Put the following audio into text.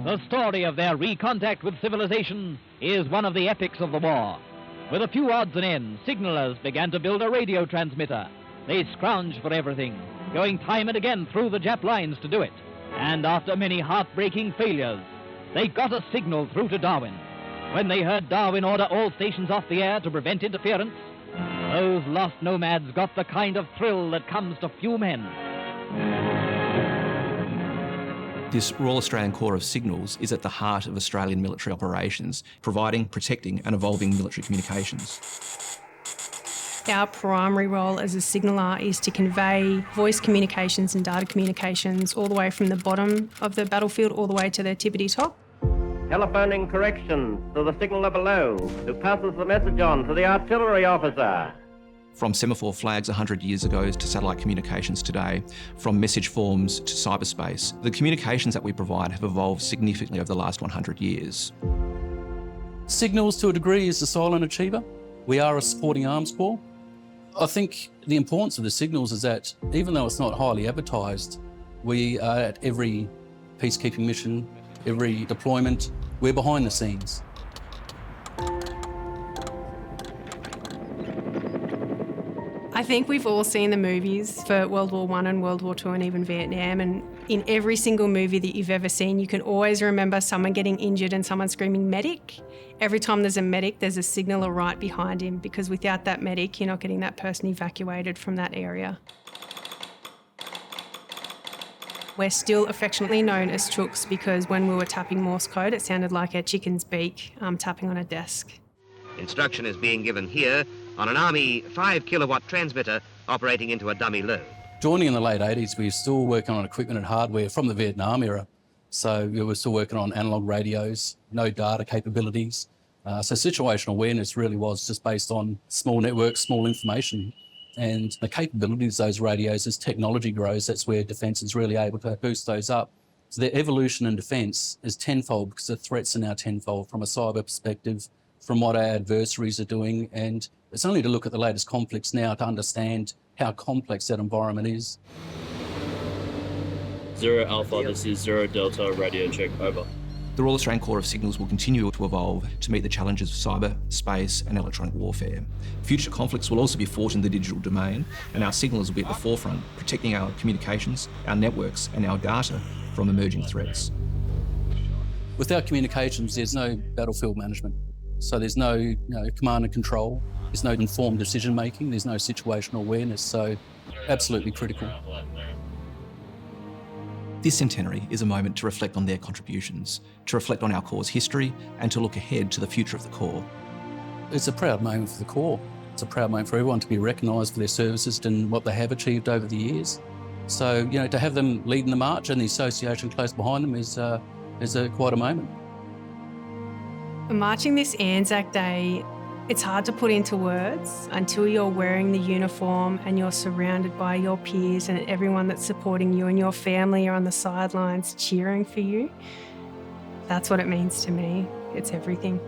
The story of their recontact with civilization is one of the epics of the war. With a few odds and ends, signalers began to build a radio transmitter. They scrounged for everything, going time and again through the Jap lines to do it. And after many heartbreaking failures, they got a signal through to Darwin. When they heard Darwin order all stations off the air to prevent interference, those lost nomads got the kind of thrill that comes to few men. This Royal Australian Corps of Signals is at the heart of Australian military operations, providing, protecting and evolving military communications. Our primary role as a signaller is to convey voice communications and data communications all the way from the bottom of the battlefield all the way to the tippity top. Telephoning corrections to the signaller below, who passes the message on to the artillery officer. From semaphore flags 100 years ago to satellite communications today, from message forms to cyberspace, the communications that we provide have evolved significantly over the last 100 years. Signals, to a degree, is a silent achiever. We are a supporting arms corps. I think the importance of the signals is that even though it's not highly advertised, we are at every peacekeeping mission, every deployment, we're behind the scenes. I think we've all seen the movies for World War I and World War II and even Vietnam, and in every single movie that you've ever seen, you can always remember someone getting injured and someone screaming medic. Every time there's a medic, there's a signaller right behind him, because without that medic, you're not getting that person evacuated from that area. We're still affectionately known as chooks because when we were tapping Morse code, it sounded like a chicken's beak tapping on a desk. Instruction is being given here on an Army 5 kilowatt transmitter operating into a dummy load. Joining in the late 80s, we were still working on equipment and hardware from the Vietnam era. So we were still working on analogue radios, no data capabilities. So situational awareness really was just based on small networks, small information. And the capabilities of those radios, as technology grows, that's where defence is really able to boost those up. So their evolution in defence is tenfold because the threats are now tenfold from a cyber perspective, from what our adversaries are doing. And it's only to look at the latest conflicts now to understand how complex that environment is. 0 Alpha, this is 0 Delta, radio check, over. The Royal Australian Corps of Signals will continue to evolve to meet the challenges of cyber, space and electronic warfare. Future conflicts will also be fought in the digital domain, and our signalers will be at the forefront, protecting our communications, our networks and our data from emerging threats. Without communications, there's no battlefield management. So there's no command and control, there's no informed decision making, there's no situational awareness, so absolutely critical. This centenary is a moment to reflect on their contributions, to reflect on our Corps' history and to look ahead to the future of the Corps. It's a proud moment for the Corps. It's a proud moment for everyone to be recognised for their services and what they have achieved over the years. So, to have them leading the march and the association close behind them is quite a moment. Marching this Anzac Day, it's hard to put into words until you're wearing the uniform and you're surrounded by your peers and everyone that's supporting you, and your family are on the sidelines cheering for you. That's what it means to me. It's everything.